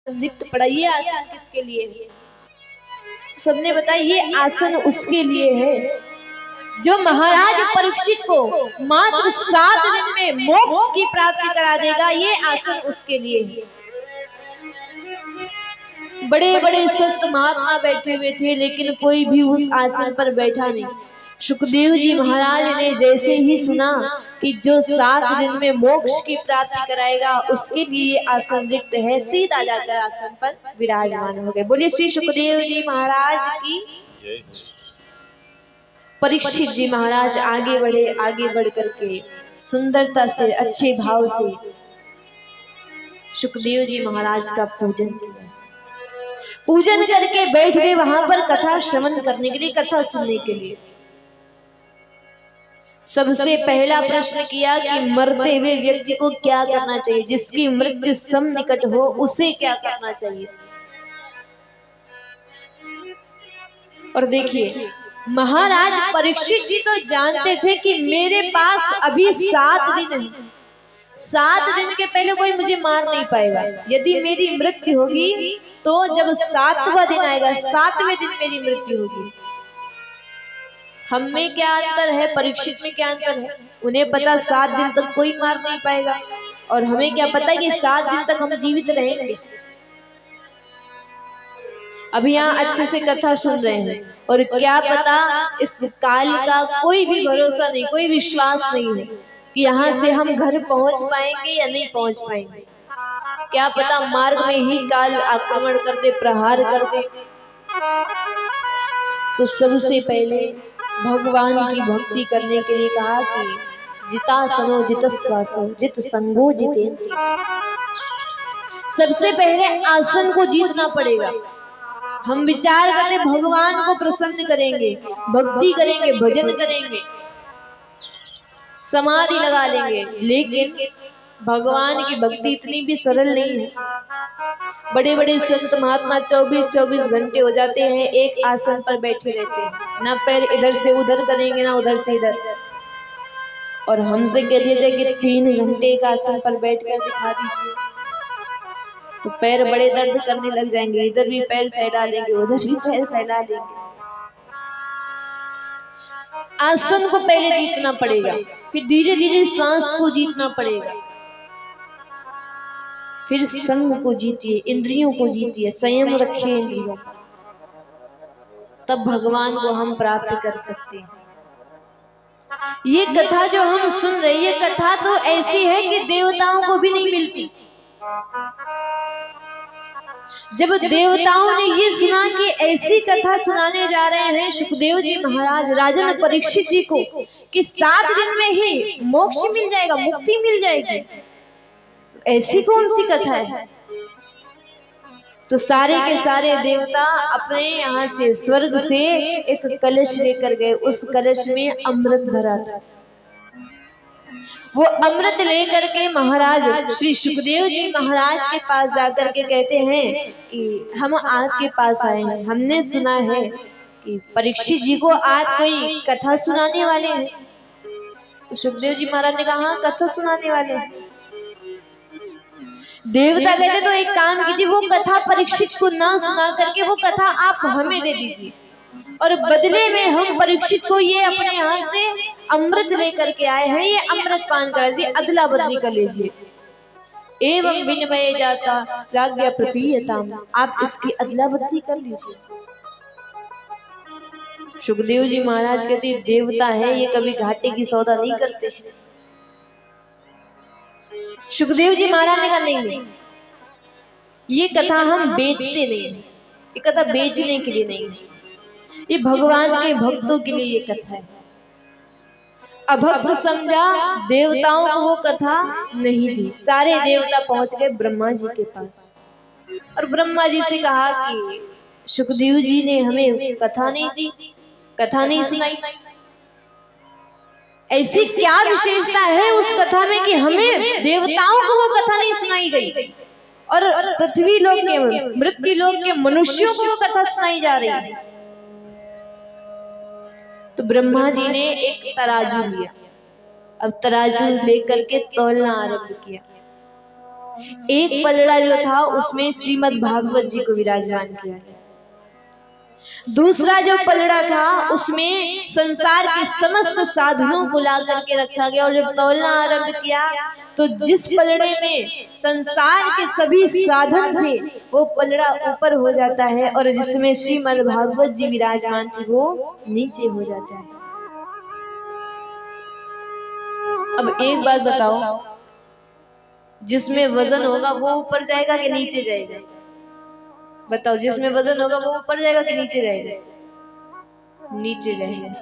रिक्त पड़ा। ये आसन किसके लिए है? सबने बताया ये आसन उसके लिए है जो महाराज परीक्षित को मात्र 7 दिन में मोक्ष की प्राप्ति करा देगा। ये आसन उसके लिए है। बड़े बड़े संत महात्मा बैठे हुए थे, लेकिन कोई भी उस आसन पर बैठा नहीं। सुखदेव जी महाराज ने जैसे ही सुना कि जो 7 दिन में मोक्ष की प्राप्ति कराएगा उसके लिए आसन रिक्त है, सीधा जाकर आसन पर विराजमान हो गए। बोलिए श्री सुखदेव जी महाराज की। परीक्षित जी महाराज आगे बढ़े, आगे बढ़ करके सुंदरता से, अच्छे भाव से सुखदेव जी महाराज का पूजन किया। पूजन करके बैठ गए वहां पर कथा श्रवण करने के लिए, कथा सुनने के लिए। सबसे पहला प्रश्न किया कि मरते हुए व्यक्ति को क्या करना चाहिए, जिसकी मृत्यु सन्निकट हो उसे क्या करना चाहिए। और देखिए महाराज परीक्षित जी तो जानते थे कि मेरे पास अभी 7 दिन है, 7 दिन के पहले कोई मुझे मार नहीं पाएगा। यदि मेरी मृत्यु होगी तो जब 7वां दिन आएगा, 7वें दिन मेरी मृत्यु होगी। हम में क्या अंतर है, परीक्षित में क्या अंतर है? उन्हें पता 7 दिन तक कोई मार नहीं पाएगा, और हमें क्या पता कि 7 दिन तक हम जीवित रहेंगे। अभी यहाँ अच्छे से कथा सुन रहे हैं, और क्या पता इस काल का कोई भी भरोसा नहीं, कोई विश्वास नहीं है कि यहाँ से हम घर पहुंच पाएंगे या नहीं पहुंच पाएंगे। क्या पता मार्ग में ही काल आक्रमण कर दे, प्रहार कर दे। तो सबसे पहले भगवान की भक्ति करने के लिए कहा कि जितासनो जितस्वासो जित संगो जितेंद्रिय। सबसे पहले आसन को जीतना पड़ेगा। हम विचार करते भगवान को प्रसन्न करेंगे, भक्ति करेंगे, भजन करेंगे, समाधि लगा लेंगे, लेकिन भगवान की भक्ति इतनी भी सरल नहीं है। बड़े बड़े संत महात्मा 24-24 घंटे हो जाते हैं एक आसन पर बैठे रहते हैं, ना पैर इधर से उधर करेंगे ना उधर से इधर। और हमसे कह दिया जाए कि 3 घंटे एक आसन पर बैठकर दिखा दीजिए, तो पैर बड़े दर्द करने लग जाएंगे। इधर भी पैर फैला लेंगे, उधर भी पैर फैला लेंगे। आसन को पहले जीतना पड़ेगा, फिर धीरे धीरे श्वास को जीतना पड़ेगा, फिर संग को जीतिए, इंद्रियों को जीतिए, संयम रखिए इंद्रियों, तब भगवान को हम प्राप्त कर सकते हैं। ये कथा जो हम सुन रहे हैं, ये कथा तो ऐसी है कि देवताओं को भी नहीं मिलती। जब देवताओं ने ये सुना कि ऐसी कथा सुनाने जा रहे हैं सुखदेव जी महाराज राजन परीक्षित जी को कि 7 दिन में ही मोक्ष मिल जाएगा, मुक्ति मिल जाएगी, ऐसी कौन सी कथा है? तो सारे के सारे देवता अपने यहाँ से स्वर्ग से एक कलश लेकर गए। उस कलश में अमृत भरा था। वो अमृत लेकर के महाराज श्री सुखदेव जी महाराज के पास जाकर के कहते हैं कि हम आपके पास आए हैं, हमने सुना है कि परीक्षित जी को आप कोई कथा सुनाने वाले हैं। तो सुखदेव जी महाराज ने कहा हाँ, कथा सुनाने वाले हैं। देवता कहते तो एक काम कीजिए, वो कथा परीक्षित को ना सुना करके वो कथा आप हमें दे दीजिए, और बदले में हम परीक्षित को ये अपने यहाँ से अमृत लेकर के आए हैं, ये अमृत पान कर दिए, अदला बदली कर लीजिए। एवं विनिमय जाता राज्ञा प्रपीयताम, आप इसकी अदला बदली कर लीजिए। सुखदेव जी महाराज कहते देवता है, ये कभी घाटे की सौदा नहीं करते। सुखदेव जी महाराज ने कहा नहीं, ये कथा हम बेचते नहीं, ये कथा बेचने के लिए नहीं, ये भगवान के भक्तों के लिए ये कथा है। अभक्त समझा, देवताओं को वो कथा नहीं दी। सारे देवता पहुंच गए ब्रह्मा जी के पास, और ब्रह्मा जी से कहा कि सुखदेव जी ने हमें कथा नहीं दी, कथा नहीं सुनाई। ऐसी क्या विशेषता है उस कथा में कि हमें देवताओं को वो कथा नहीं सुनाई गई, और पृथ्वी लोक के, मृत्यु लोक के मनुष्यों को वो कथा सुनाई जा रही है। तो ब्रह्मा जी ने एक तराजू लिया। अब तराजू लेकर के तौलना आरंभ किया। एक पलड़ा जो था उसमें श्रीमद् भागवत जी को विराजमान किया गया। दूसरा जो पलड़ा था उसमें संसार के समस्त साधनों को ला करके रखा गया। और जब तौलना आरंभ किया तो जिस पलड़े में संसार के सभी साधन थे वो पलड़ा ऊपर हो जाता है, और जिसमें श्रीमद् भागवत जी विराजमान थी वो नीचे हो जाता है। अब एक बात बताओ, जिसमें वजन होगा वो ऊपर जाएगा कि नीचे जाएगा? बताओ, जिसमें वजन होगा वो ऊपर जाएगा कि नीचे जाएगा? नीचे जाएगा।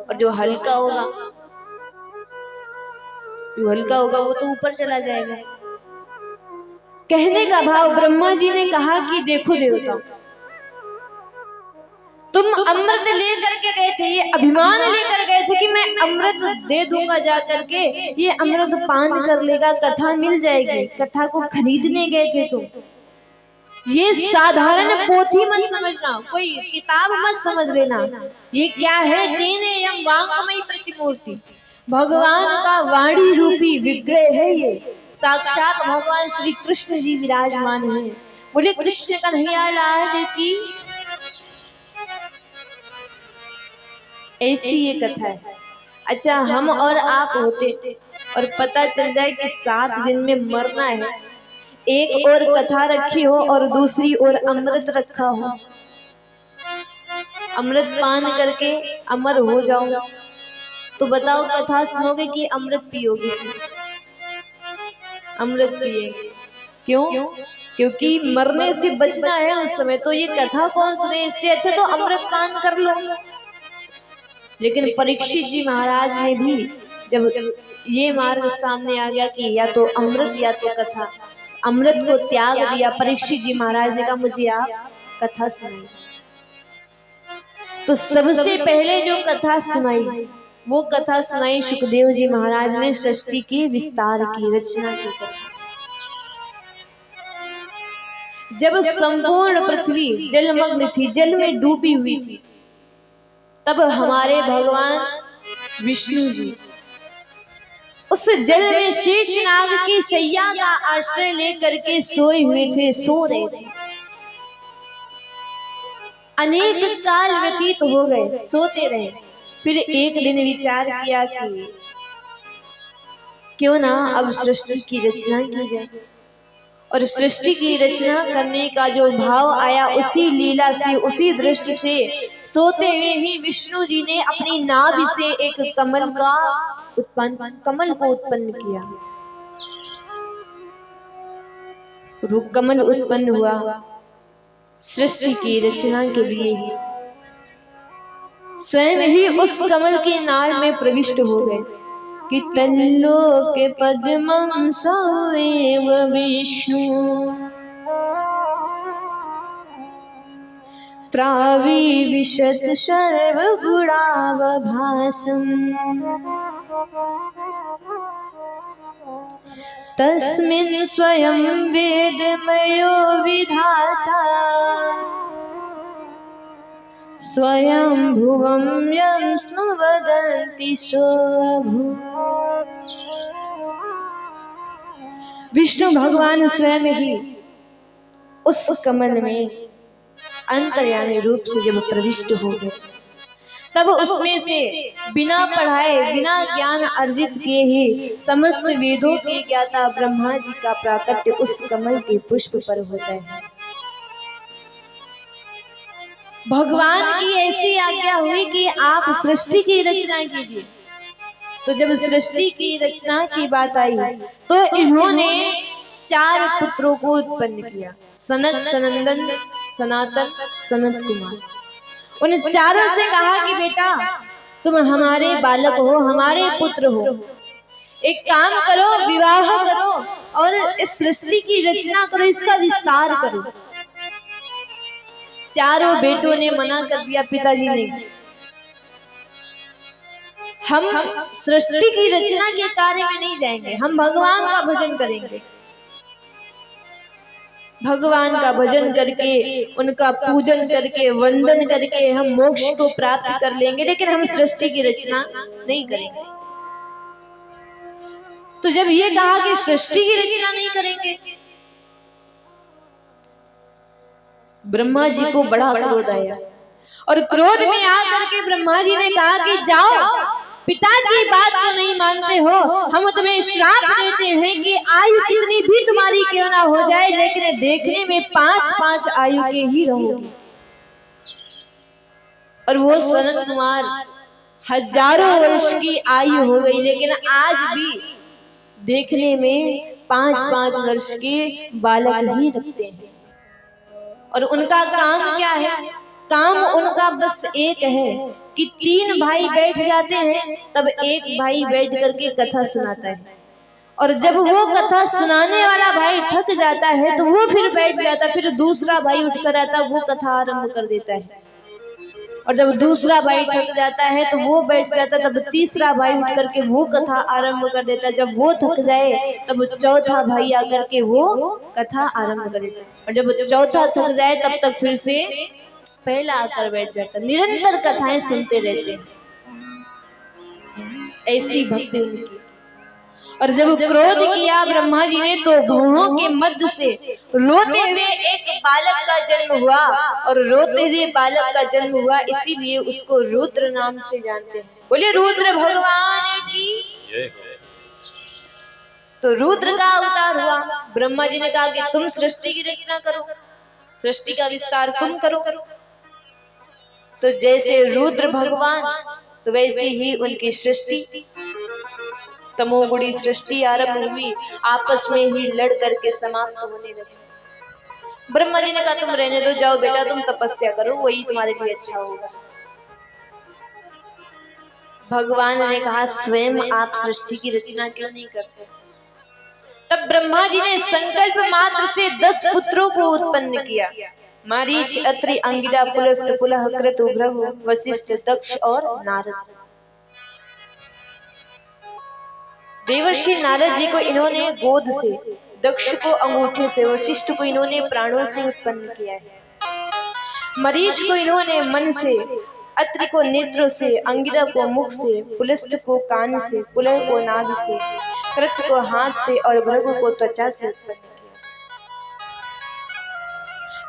और जो हल्का होगा वो तो ऊपर चला जाएगा। कहने का भाव, ब्रह्मा जी ने कहा कि देखो देवता, तुम अमृत लेकर के गए थे, ये अभिमान लेकर गए थे कि मैं अमृत दे दूंगा जा करके, ये अमृत पान कर लेगा, कथा मिल जाएगी। कथा को खरीदने गए थे तुम। ये साधारण पोथी मत समझना, कोई किताब मत समझ लेना। ये क्या है? तेने यम वांगमयी प्रतिमूर्ति, भगवान का वाणी रूपी विग्रह है। ये साक्षात भगवान श्री कृष्ण जी विराजमान है। बोले कृष्ण कन्हैया लाल की। ऐसी ये कथा है। अच्छा, हम और आप होते और पता चल जाए कि 7 दिन में मरना है, एक और कथा रखी हो और दूसरी ओर अमृत रखा हो, अमृत पान करके अमर हो जाओ, तो बताओ कथा सुनोगे कि अमृत पियोगे? अमृत पिएंगे। क्यों? क्योंकि मरने से बचना है उस समय। तो ये कथा कौन सुने? इससे अच्छा तो अमृत पान कर लो। लेकिन परीक्षित जी महाराज ने भी जब ये मार्ग सामने आ गया कि या तो अमृत या तो कथा, अमृत को त्याग दिया। परीक्षित जी महाराज ने कहा मुझे आप कथा सुनाइए। तो सबसे पहले जो कथा सुनाई वो कथा सुनाई सुखदेव जी महाराज ने, सृष्टि की विस्तार की रचना की कथा। जब संपूर्ण पृथ्वी जलमग्न थी, जल में डूबी हुई थी, तब हमारे भगवान विष्णु जी उस जल में शेषनाग की शैया का आश्रय लेकर के सोए हुए थे, सो रहे थे। अनेक काल व्यतीत हो गए, सोते रहे। फिर एक दिन विचार किया कि क्यों ना अब सृष्टि की रचना की जाए। और सृष्टि की रचना करने का जो भाव आया, उसी लीला से, उसी दृष्टि से सोते हुए ही विष्णु जी ने अपनी नाभि से एक कमल को उत्पन्न किया। वो कमल उत्पन्न हुआ सृष्टि की रचना के लिए ही। स्वयं ही उस कमल के नाल में प्रविष्ट हो गए कि तल्लोक पद्मं सवेव विष्णु प्राविशत सर्वगुणावभासम् तस्मिन् स्वयं वेदमयो विधाता स्वयं भुवं यं स्म वदन्ति सोऽभूत्। विष्णु भगवान स्वयं ही उस कमल में अंतर्यामी रूप से जब प्रविष्ट हो गए, तब उसमें से बिना पढ़ाए, बिना ज्ञान अर्जित किए ही समस्त वेदों के ज्ञाता ब्रह्मा जी का प्राकट्य उस कमल के पुष्प पर होता है। भगवान की ऐसी आज्ञा हुई कि आप सृष्टि की रचना कीजिए। तो जब सृष्टि की रचना की बात आई तो इन्होंने 4 पुत्रों को उत्पन्न किया, सनत, सनंदन, सनातन, सनत कुमार। उन चारों से कहा कि बेटा तुम हमारे बालक हो, हमारे पुत्र हो, एक काम करो, विवाह करो और इस सृष्टि की रचना करो, इसका विस्तार करो। चारों बेटों ने मना कर दिया, पिताजी ने, हम सृष्टि की रचना के कार्य में नहीं जाएंगे, हम भगवान का भजन करेंगे। भगवान का भजन करके, उनका पूजन करके, वंदन करके हम मोक्ष को प्राप्त कर लेंगे, लेकिन हम सृष्टि की रचना नहीं करेंगे। तो जब ये कहा कि सृष्टि की रचना नहीं करेंगे, ब्रह्मा जी को बड़ा क्रोध आया और क्रोध में आकर के ब्रह्मा जी ने कहा कि जाओ, पिता की बात तो नहीं मानते हो, हम तुम्हें श्राप देते हैं कि आयु कितनी भी तुम्हारी क्यों ना हो जाए, लेकिन देखने में 5-5 आयु के ही रहोगे। और वो सनत कुमार हजारों वर्ष की आयु हो गई, लेकिन आज भी देखने में 5-5 वर्ष के बालक ही लगते हैं। और उनका काम क्या है? काम उनका बस एक है कि 3 भाई बैठ जाते हैं, तब एक भाई बैठ करके कथा सुनाता है, और जब वो कथा सुनाने वाला भाई थक जाता है तो वो फिर बैठ जाता है, फिर दूसरा भाई उठकर आता है, वो कथा आरंभ कर देता है, और जब दूसरा भाई थक जाता है तो वो बैठ जाता है, तब तीसरा भाई उठ करके वो कथा आरंभ कर देता है, जब वो थक जाए तब चौथा भाई आकर के वो कथा आरंभ कर देता है, और जब चौथा थक जाए तब तक फिर से पहला आकर बैठ जाता, निरंतर कथाएं सुनते रहते हैं। ऐसी भक्ति उनकी। और जब क्रोध किया ब्रह्मा जी ने तो भौहों के मध्य से रोते हुए एक बालक का जन्म हुआ, और रोते हुए बालक का जन्म हुआ इसीलिए उसको रुद्र नाम से जानते हैं। बोलिए रुद्र भगवान की। तो रुद्र का अवतार हुआ। ब्रह्मा जी ने कहा कि तुम सृष्टि की रचना करो, सृष्टि का विस्तार तुम करो। तो जैसे रुद्र भगवान तो वैसे ही उनकी सृष्टि, तमोगुणी सृष्टि आरंभ हुई, आपस में ही लड़ करके समाप्त होने लगी। ब्रह्मा जी ने कहा तुम रहने दो, जाओ बेटा तुम तपस्या करो, वही तुम्हारे लिए अच्छा होगा। भगवान ने कहा स्वयं आप सृष्टि की रचना क्यों नहीं करते? तब ब्रह्मा जी ने संकल्प मात्र से 10 पुत्रों को उत्पन्न किया। मारीच, अत्रि, अंगिरा, पुलस्त, पुलह, क्रतु, भृगु, वशिष्ठ, दक्ष और नारद। देवर्षि नारद जी को इन्होंने गोद से, दक्ष को अंगूठे से, वशिष्ठ को इन्होंने प्राणों से उत्पन्न किया है। मरीच को इन्होंने मन से, अत्रि को नेत्रों से, अंगिरा को मुख से, पुलस्त को कान से, पुलह को नाभि से, कृत को हाथ से और भृगु को त्वचा से उत्पन्न किया।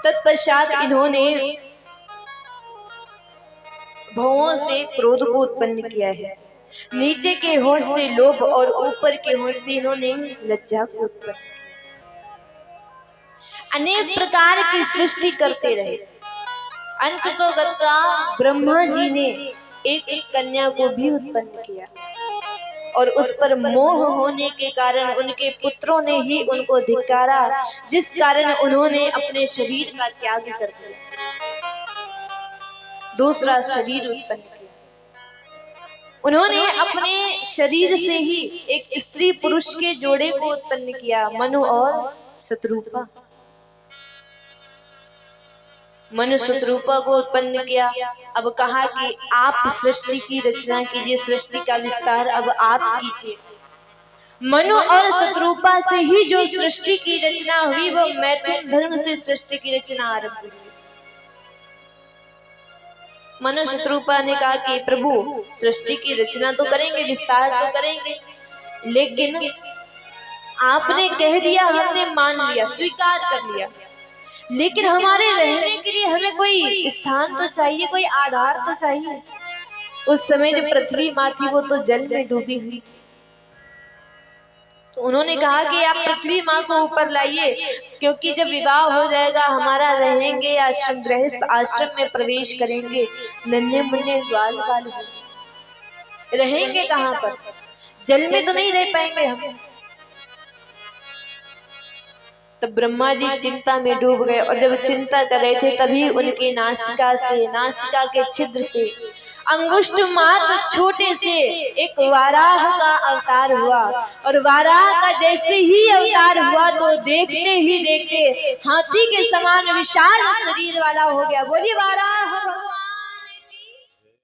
तत्पश्चात इन्होंने भौहों से क्रोध को उत्पन्न किया है, नीचे के होठ से लोभ और ऊपर के होठ से इन्होंने लज्जा को उत्पन्न किया। अनेक प्रकार की सृष्टि करते रहे। अंत तो गत्वा ब्रह्मा जी ने एक कन्या को भी उत्पन्न किया, और उस पर मोह होने के कारण उनके पुत्रों ने ही उनको धिक्कारा, जिस कारण उन्होंने अपने शरीर का त्याग कर दिया, दूसरा शरीर उत्पन्न किया। उन्होंने अपने शरीर से ही एक स्त्री पुरुष के जोड़े को उत्पन्न किया, मनु और शत्रुपा। मनु शत्रुपा को उत्पन्न किया। अब कहा कि आप सृष्टि की रचना कीजिए, सृष्टि का विस्तार अब आप कीजिए। मनु और शत्रुपा से ही जो सृष्टि की रचना हुई वो मैथुन धर्म से सृष्टि की रचना आरंभ हुई। मनु शत्रुपा ने कहा कि प्रभु सृष्टि की रचना तो करेंगे, विस्तार तो करेंगे, लेकिन आपने कह दिया, हमने मान लिया, स्वीकार कर लिया, लेकिन हमारे रहने के लिए हमें कोई स्थान तो चाहिए, कोई आधार तो चाहिए। उस समय जो पृथ्वी माँ थी वो तो जल में डूबी हुई थी। तो उन्होंने कहा कि आप पृथ्वी माँ को ऊपर लाइए, क्योंकि जब विवाह हो जाएगा हमारा रहेंगे आश्रम, गृहस्थ आश्रम में प्रवेश करेंगे, नन्हे मुन्ने ग्वाल बाल रहेंगे कहाँ पर? जल में तो नहीं रह पाएंगे हम। तब ब्रह्मा जी चिंता में डूब गए, और जब चिंता कर रहे थे तभी उनके नासिका से, नासिका के छिद्र से अंगुष्ठ मात्र छोटे से एक वाराह का अवतार हुआ, और वाराह का जैसे ही अवतार हुआ तो देखते ही देखते हाथी के समान विशाल शरीर वाला हो गया। बोलिए वाराह भगवान।